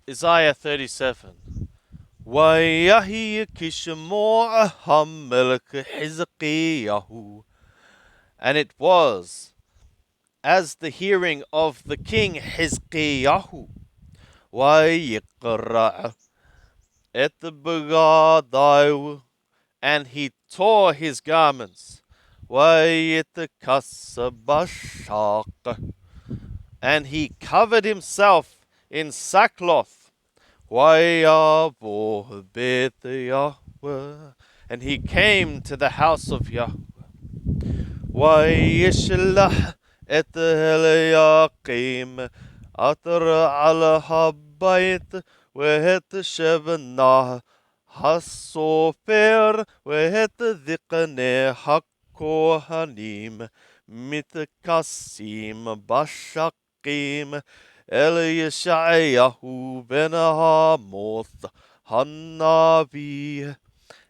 Isaiah 37. وَيَهِي كِشْمُوعَ هَمَّلَكَ حِزْقِيَهُ. And it was as the hearing of the king Hizqiyahu. وَيِقْرَأَ etbagadayu, and he tore his garments. وَيَتَكَسَّبَشَاقَ, and he covered himself in sackcloth. وَيَابُهْ بِيتَ Yahweh, and he came to the house of Yahweh. وَيَشْلَحْ et Eliakim أَتَرَ عَلَى هَبَّيْتْ وَهَتْ شَبْنَا הסופר ואת זקני הכהנים מתכסים בשקים אל ישעיהו בן עמוס הנביא.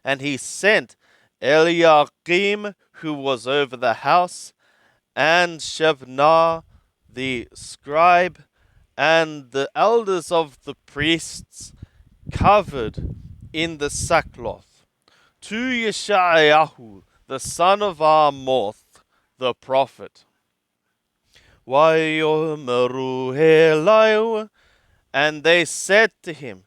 And he sent Eliakim, who was over the house, and Shebna, the scribe, and the elders of the priests, covered in the sackcloth, to Yeshayahu, the son of Amoth, the prophet. Vayomeru Elayu, and they said to him,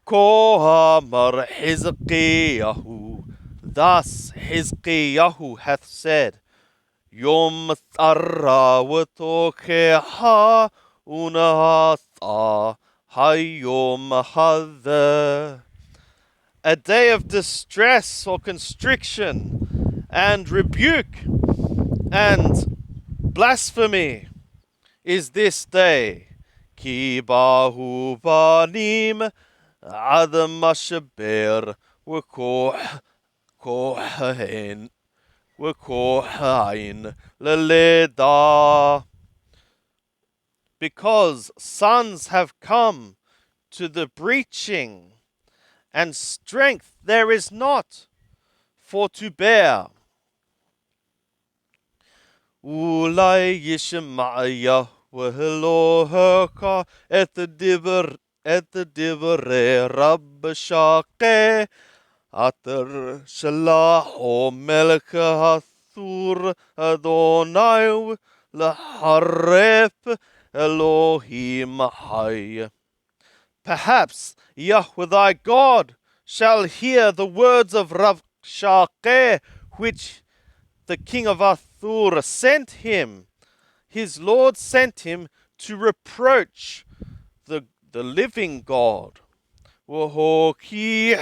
Ko amar Hizqiyahu, thus Hizqiyahu hath said, Yom Tsara Watokeha Unahata Hayom Hadha. A day of distress or constriction and rebuke and blasphemy is this day. Ki bahu banim adam mashaber w'kohain leleda. Because sons have come to the breaching, and strength there is not for to bear. Ulai Yishma'ya Wahilohaka et the divere Rab Shaqe Ater Shalahu Melka Hathur Adonai Laharef Elohim Hay. Perhaps Yahweh thy God shall hear the words of Rabshakeh, which the king of Athur sent him. His Lord sent him to reproach the living God. Wohoki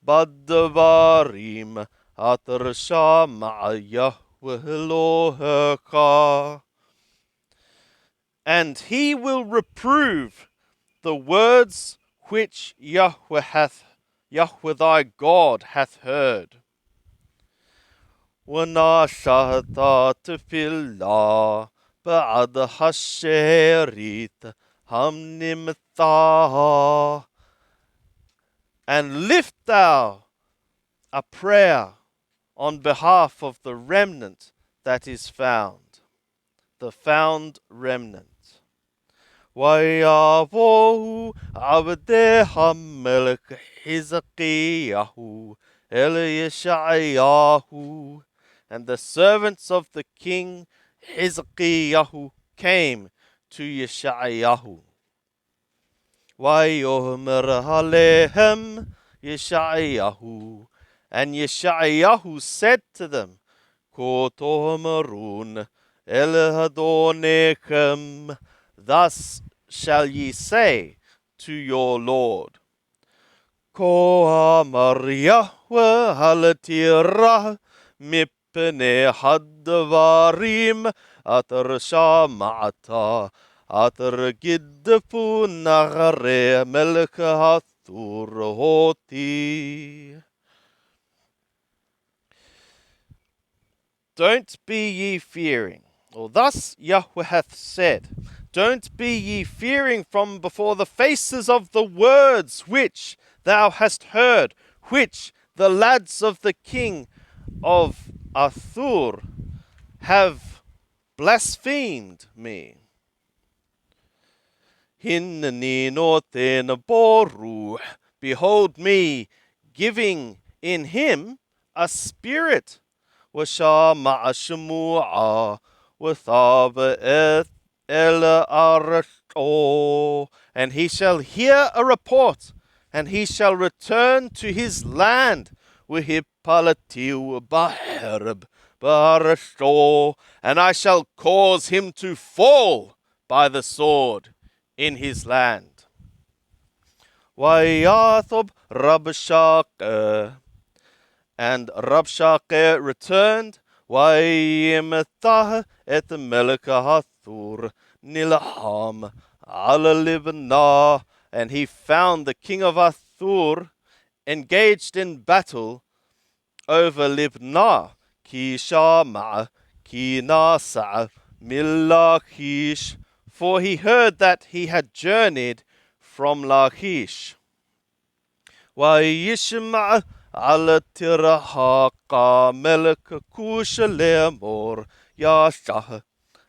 badavarim atar shama Yahweh Eloheka. And he will reprove the words which Yahweh thy God hath heard. وناشهت تفلا بعد الشريط همنمتا. And lift thou a prayer on behalf of the remnant that is found, the found remnant. وَيَابُهُ عَبْدَهَ مَلَكْ حِزْقِيَهُ Yeshayahu. And the servants of the king Hizqiyahu came to Yeshayahu. وَيُمِرْ عَلَيْهِمْ Yeshayahu. And Yeshayahu said to them, Ko tomarun el Adonechem. Thus shall ye say to your Lord, Ko amar Yahweh halatira mipne hadvarim atar shamata atar gidfu nagare melka hathur hoti. Don't be ye fearing, or thus Yahweh hath said, don't be ye fearing from before the faces of the words which thou hast heard, which the lads of the king of Athur have blasphemed me. Hinni noten boru. Behold me giving in him a spirit. Washama Shemua Wathava El Arato. And he shall hear a report, and he shall return to his land. Wihipalatiu Baherb Barato. And I shall cause him to fall by the sword in his land. Wayathob Rabshakeh. And Rabshakeh returned, Wayimethah et Melekahathur Nilaham ala Libnah. And he found the king of Athur engaged in battle over Libnah. Kishama Kinasa Milachish. For he heard that he had journeyed from Lachish. Wayishma على ترهاقا ملك كوش لامور ياشاه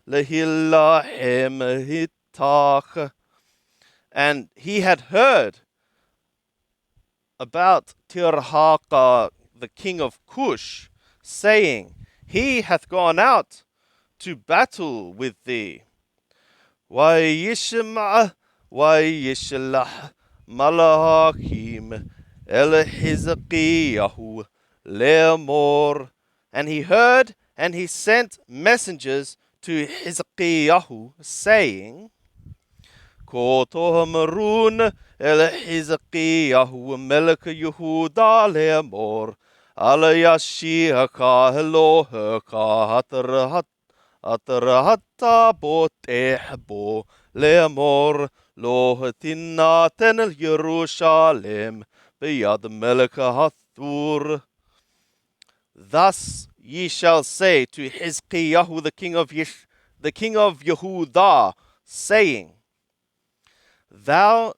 لهلاهم هتاخ. And he had heard about Tirhaka, the king of Cush, saying, he hath gone out to battle with thee. Wayishma Wayishlah Malahakim El Hizqiyahu Le'amor. And he heard, and he sent messengers to Hizqiyahu, saying, Koto Marun El Hizqiyahu Melech Yehuda Le'amor Ala Yashiaka Eloheka Atarahata Botehbo Le'amor Lo Tinaten El Yerushalem Beyad Melech Hathur. Thus ye shall say to Hizqiyahu the king of Yehudah, saying, Thou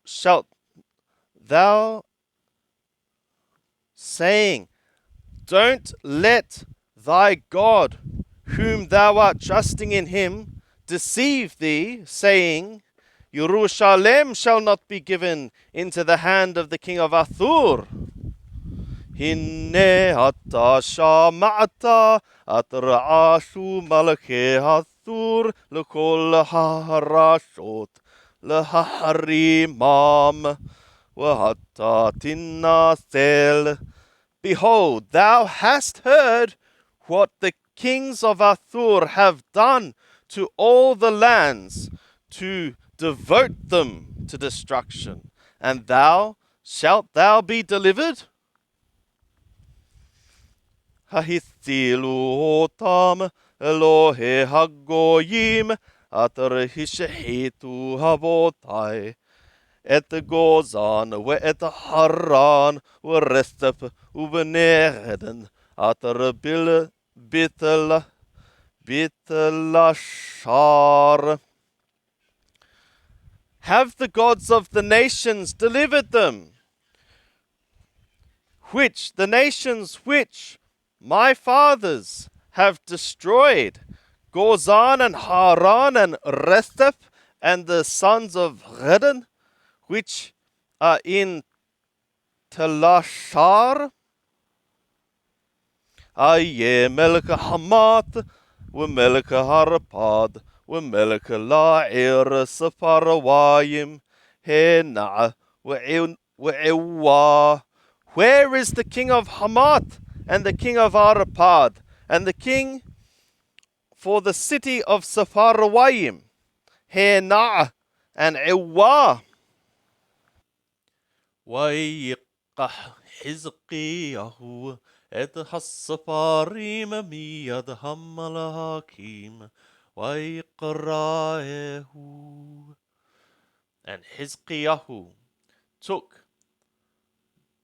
saying, don't let thy God, whom thou art trusting in him, deceive thee, saying, Yerushalem shall not be given into the hand of the king of Athur. Hinne ata shama'ata atra'ashu malachi Athur lekol harashot leharimam wahata tinasel. Behold, thou hast heard what the kings of Athur have done to all the lands, to devote them to destruction. And shalt thou be delivered? Hahithilu otam Elohe hagoyim atar hishehitu havotai. Et Gozan et Haran Restep Ubeneden atar Bitlashar. Have the gods of the nations delivered them? The nations which my fathers have destroyed, Gozan and Haran and Restep and the sons of Redon, which are in Telashar, Aye Melech Hamat, Melech Harpad, Melech La'ir Saparawayim, Hena, We'ewa. Where is the king of Hamat and the king of Arpad and the king for the city of Saparawayim, Hena and Ewa? ويقح حزقياه את הספרים מיד המלאכים ויקראהו. And Hizqiyahu took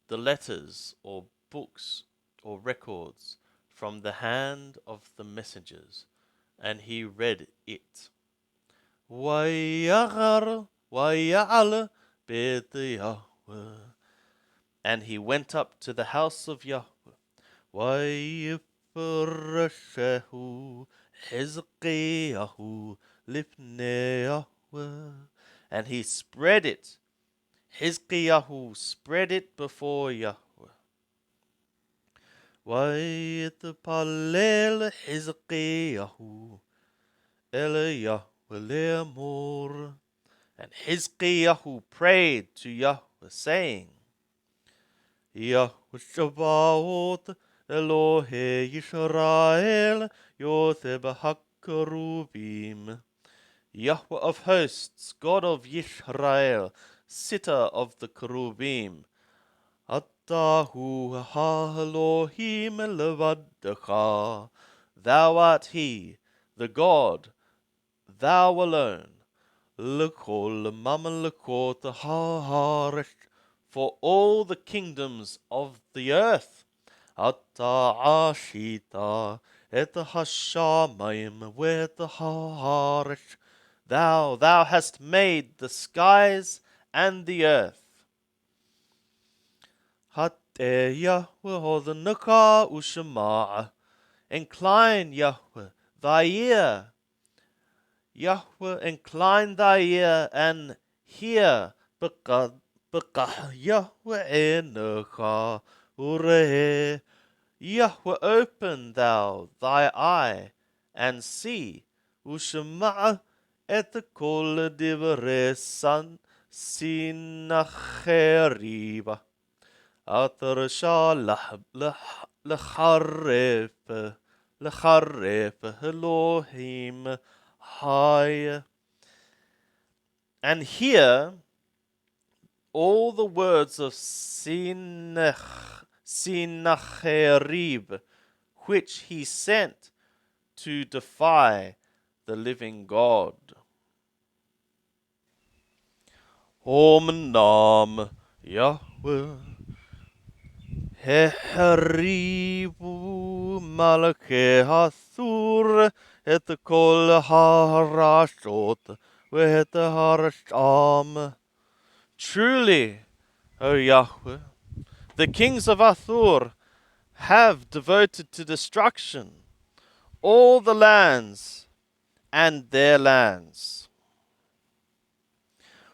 the letters or books or records from the hand of the messengers, and he read it. وَيَعَلَ بَيْتَ Yahweh. And he went up to the house of Yahweh. وَيَفْرَشَهُ حِزْقِيَهُ لِبْنَ Yahweh. and he spread it. Hizkiyahu spread it before Yahweh. Vayitpalel Hizkiyahu el Yahweh le'amor. And Hizkiyahu prayed to Yahweh, saying, Yahweh Shabbaot Elohe Yisrael Yotheb HaKerubim. Yahweh of hosts, God of Yisrael, sitter of the Kerubim. Atahu ha-Elohim levadecha. Thou art He, the God, thou alone. Lekol mamalekot haaretz, for all the kingdoms of the earth. Ata ashita et hashamayim vet haaretz. Thou hast made the skies and the earth. Hateh Yahweh hodnecha ushema. Incline, Yahweh, thy ear. Yahweh, incline thy ear and hear. Bekah Yahweh enecha ureh. Yahweh, open thou thy eye and see. Ushema et kol divrei Sennacherib. Atersha lecharef Elohim high. And hear all the words of Sennacherib, which he sent to defy the living God. Omnam Yahweh Heheribu Malakeh Hathur et kol harashot vet harasham. Truly, O Yahweh, the kings of Athur have devoted to destruction all the lands and their lands.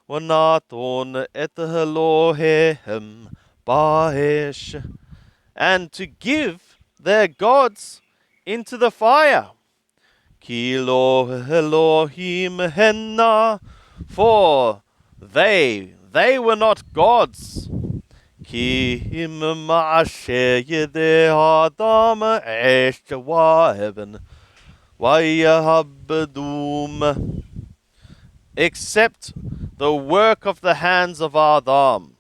Wanaton et Elohehem Baesh, and to give their gods into the fire. Ki lo Elohim henna, for they were not gods. Ki im ma'aseh yedei Adam esh wa'eben v'yahabdum, except the work of the hands of Adam,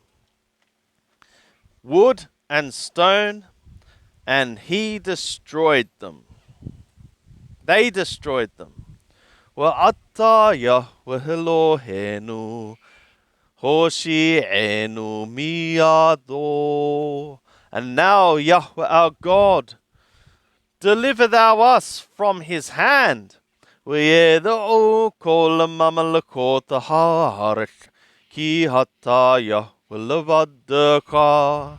wood and stone, and he destroyed them. They destroyed them. Wa'ata Yahweh Eloheinu Hoshi'enu miyado. And now, Yahweh our God, deliver thou us from his hand. V'yedu kol mamalekot haaretz ki hata Yahweh levadecha.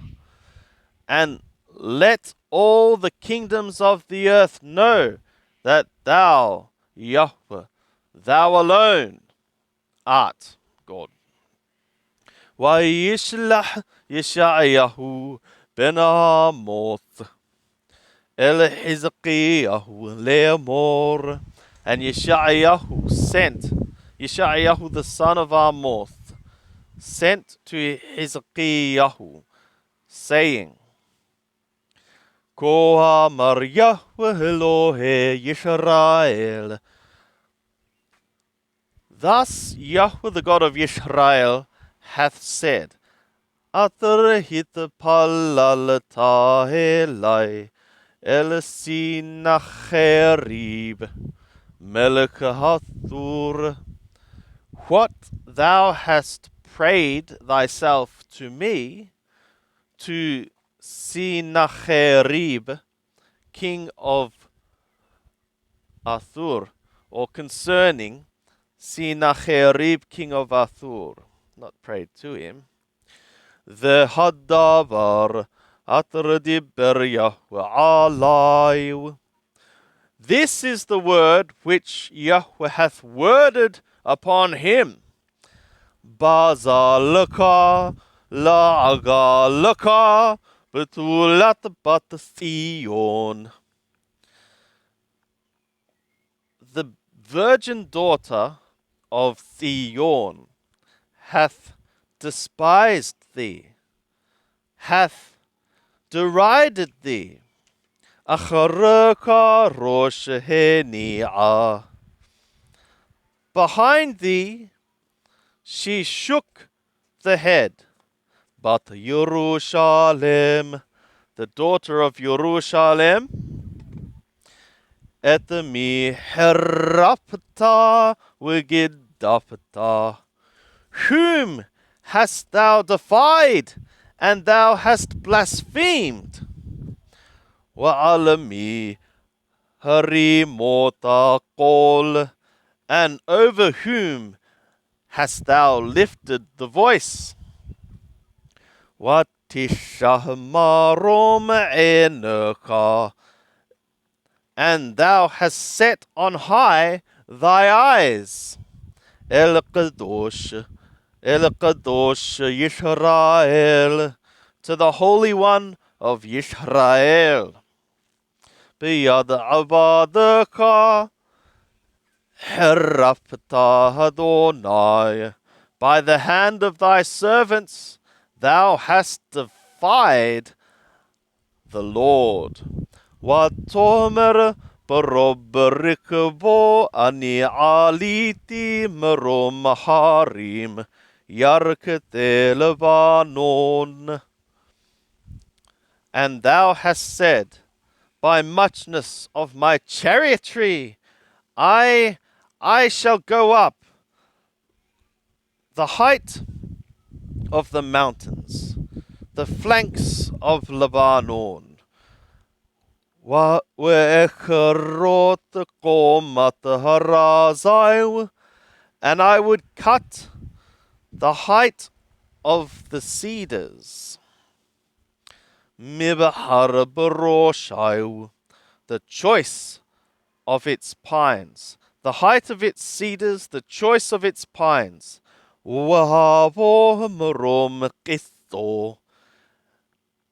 And let all the kingdoms of the earth know that thou, Yahweh, thou alone art God. Vayishlach Yeshayahu ben Amoth el Hizkiyahu le'amor. And Yeshayahu the son of Amoth, sent to Hizkiyahu, saying, Ko amar Yahweh Elohe Yisrael. Thus Yahweh the God of Yisrael hath said, Ater hitpalalta elai el Sennacherib melech Hathur. What thou hast prayed thyself to me, to Sennacherib, king of Athur, or concerning Sennacherib, king of Athur, not prayed to him. The hadavar ater diber Yahweh alai. This is the word which Yahweh hath worded upon him. Bazalaka, La'agalaka, Betulat Bathion. The virgin daughter of Theon hath despised thee, hath derided thee. Acharaka rosheheni'ah. Behind thee she shook the head, but Yerushalem, the daughter of Yerushalem, et mi herapta wigidapta. Whom hast thou defied, and thou hast blasphemed? Wa'alami harimota kol, and over whom hast thou lifted the voice? Watishahmarom eneka, and thou hast set on high thy eyes. El Kadosh Yisrael, to the Holy One of Yisrael. Biyad avadaka herapta Adonai, by the hand of thy servants thou hast defied the Lord. Watomer Barobarikabo ani aliti merom harim yarkete Lebanon. And thou hast said, by muchness of my chariotry, I shall go up the height of the mountains, the flanks of Lebanon. And I would cut the height of the cedars. The choice of its pines. The height of its cedars, the choice of its pines.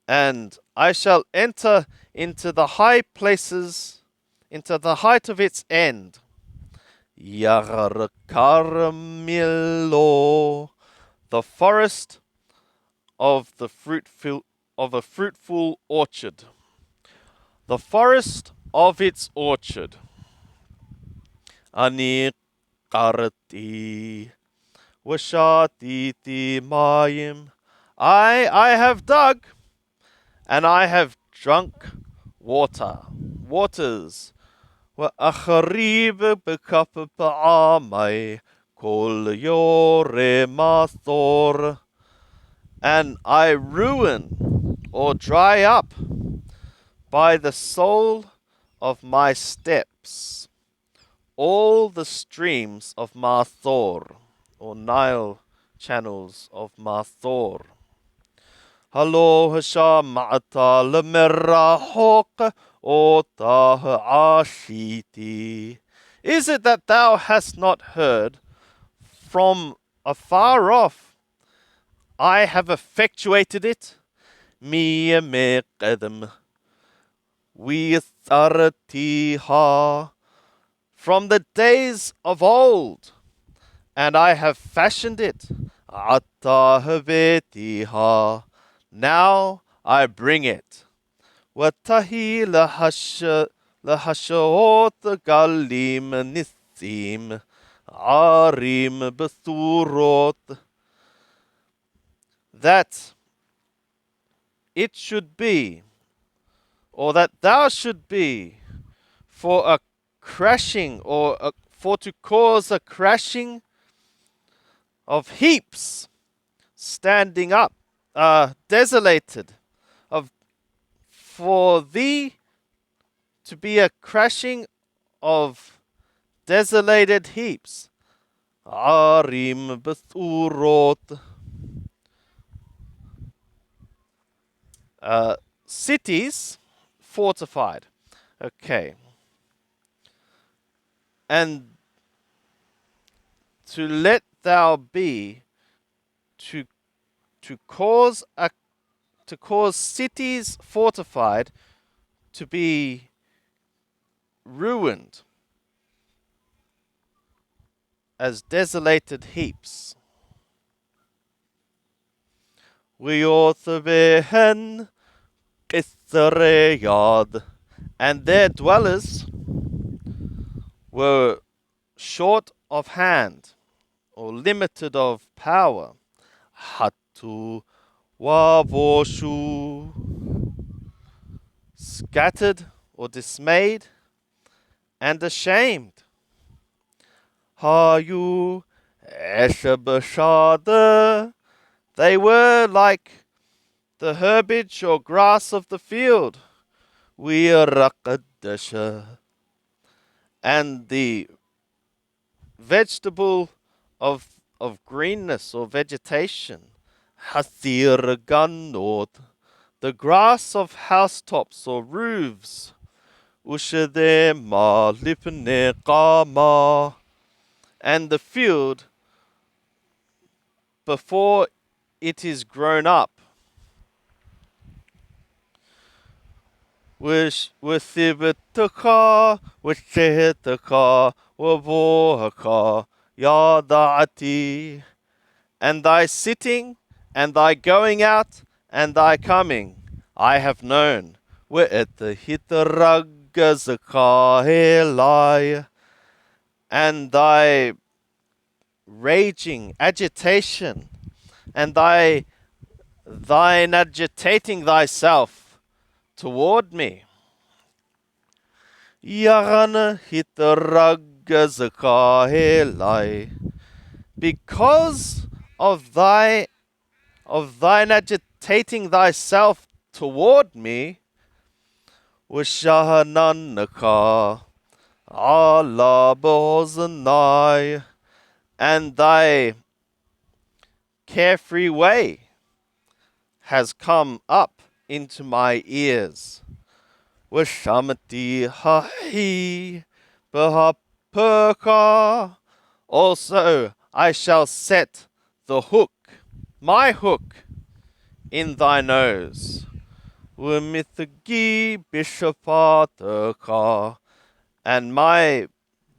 And I shall enter into the high places, into the height of its end. Yar Carmelo, the forest of a fruitful orchard. The forest of its orchard. Ani qarti washatiti mayim. I have dug, and I have drunk waters. وأخريب بكف بعامي كل يوري mathor, and I ruin or dry up by the sole of my steps all the streams of Mathor, or Nile channels of Mathor. Halo Hasham Ma'ata Lemerahok Otah Ashiti. Is it that thou hast not heard from afar off? I have effectuated it. Mi meqedem. We tharatiha. From the days of old, and I have fashioned it. Atta havetiha. Now I bring it. Watahi lahashaot galim nithim arim bethurot. That it should be, or that thou should be, for a crashing, or for to cause a crashing of heaps standing up, desolated, for thee to be a crashing of desolated heaps. Arim bethurot. Cities fortified. Okay. And to let thou be to to cause cities fortified to be ruined as desolated heaps. ويوثبهن قثرياد, and their dwellers were short of hand or limited of power. Hatu waboshu, scattered or dismayed and ashamed. Hayu eshabashada, they were like the herbage or grass of the field. Wirakadasha, and the vegetable of greenness or vegetation. Hathir ganot, the grass of housetops or roofs. Ushade ma lipne qama, and the field before it is grown up. وثبتك وشهتك وبوهك يا ضعتي, and thy sitting and thy going out and thy coming I have known. And thy raging agitation and thine agitating thyself toward me. Because of thine agitating thyself toward me, and thy carefree way has come up into my ears. Washamati hahi bahapurka. Also I shall set the hook, my hook, in thy nose. Wamithagi bishopataka, and my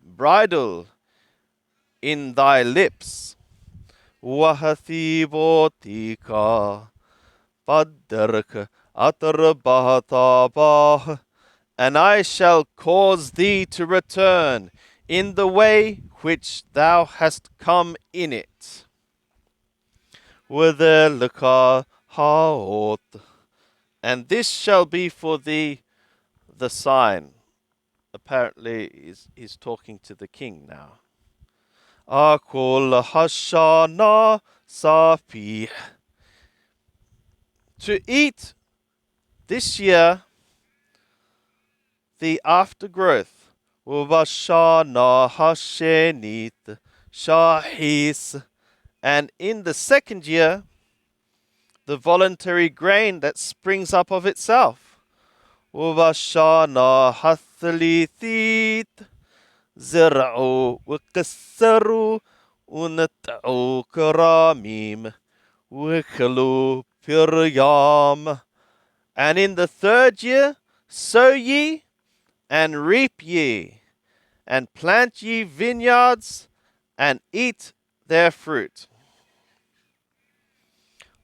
bridle in thy lips. Wahathibotika padarka atarbahatabah, and I shall cause thee to return in the way which thou hast come in it. Withelka haot, and this shall be for thee the sign. Apparently he's talking to the king now. Akol hashana safi, to eat this year the aftergrowth. Uvashana hashenit shahis, and in the second year the voluntary grain that springs up of itself. Uvashana hathalithit zir'u wikassaru unat'u karamim wikalu piryam, and in the third year sow ye and reap ye, and plant ye vineyards and eat their fruit.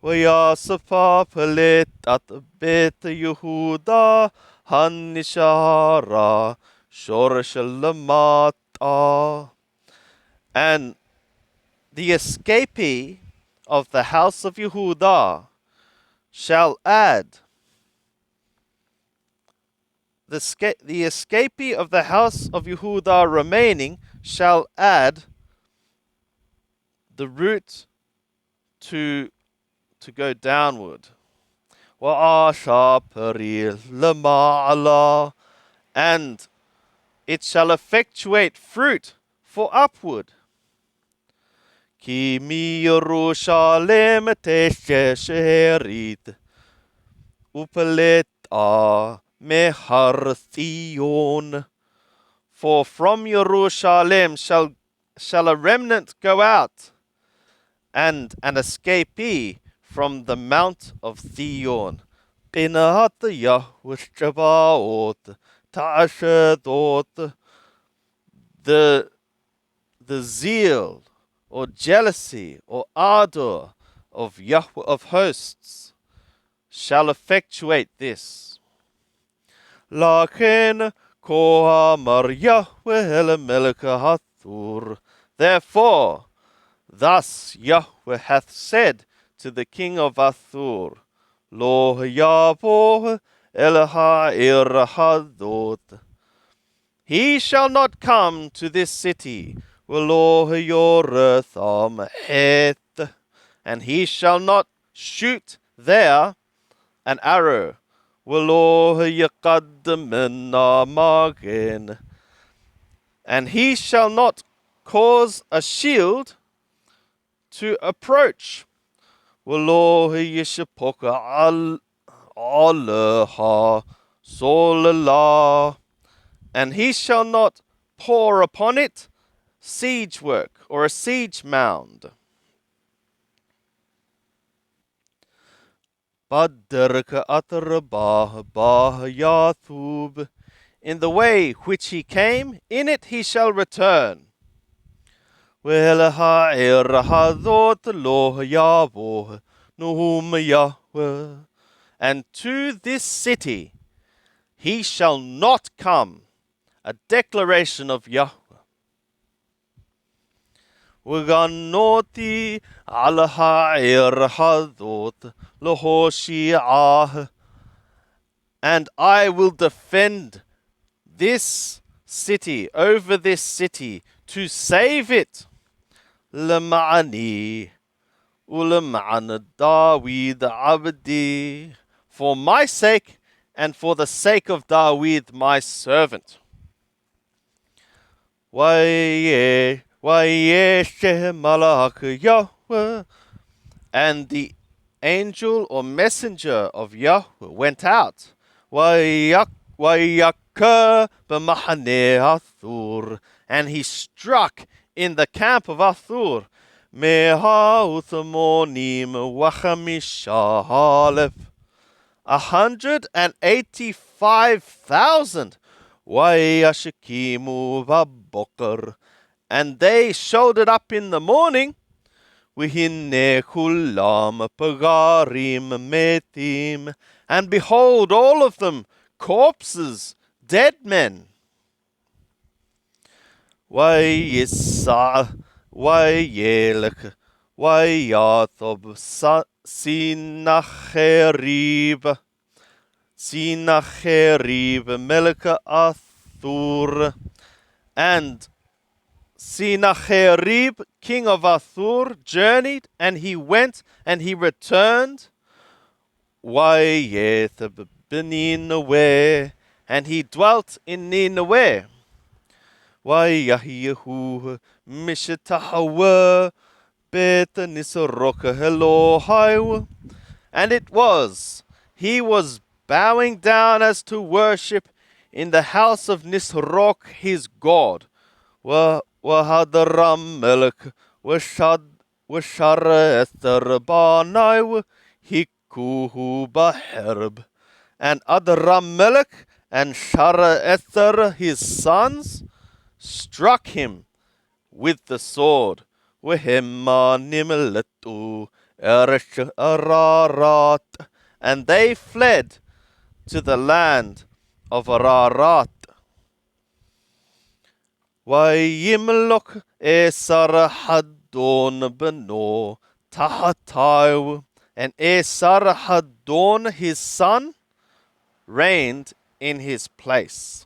ويصفى فلت بيت يهودا هنشارا شورش الماتا, and the escapee of the house of Yehudah shall add, the escapee of the house of Yehudah remaining shall add the root to go downward. And it shall effectuate fruit for upward. Ki mi Yerushalem tesherit upaleta mehar Zion, for from Jerusalem shall a remnant go out, and an escapee from the Mount of Theon. Qinaat Yahweh Shabaoth, Ta'ashadot, the zeal or jealousy or ardor of Yahweh of hosts shall effectuate this. Lachen kohamar Yahweh el Hathur. Therefore, thus Yahweh hath said to the king of Athur, Lo yavoh el ha'ir hadot. He shall not come to this city, Lo yoreth heth, and he shall not shoot there an arrow, Lo yaqadmin magen, and he shall not cause a shield to approach, Lo yishpoka al alaha solala, and he shall not pour upon it siege work or a siege mound. Badarka atrabah bah yathub, in the way which he came, in it he shall return. Well ha'ir hadot lo yavoh nuhum Yahweh, and to this city he shall not come, a declaration of Yahweh. Uganoti al ha'ir hadot lohoshi'ah, and I will defend this city, over this city, to save it. Lema'ani ulema'an Dawid abdi, for my sake and for the sake of Dawid my servant. Waye malach Yahweh, and the angel or messenger of Yahweh went out. Wayakka b'machane Athur, and he struck in the camp of Athur. Me'ha'uthamonim wachamishalef, 185,000. Wayashikimu v'bokar, and they showed it up in the morning. V'hinne kulam pagarim metim, and behold, all of them corpses, dead men. Vayisa vayelek vayathob Sinacherib melech Athur, and Sinacherib, king of Athur, journeyed, and he went, and he returned. Wayeth b'Nineveh, and he dwelt in Nineveh. Wayahiyahu mishetahawa bet Nisroch Elohai, and it was, he was bowing down as to worship in the house of Nisroch his god. Wahadaram melech washara ether banai hikuhu baherb, and Adaram melech and Shara Ether his sons struck him with the sword. Wehema nimeletu eresh ararat, and they fled to the land of Ararat. Vayimlok Esar Hadon beno Tahatai, and Esar Hadon his son reigned in his place.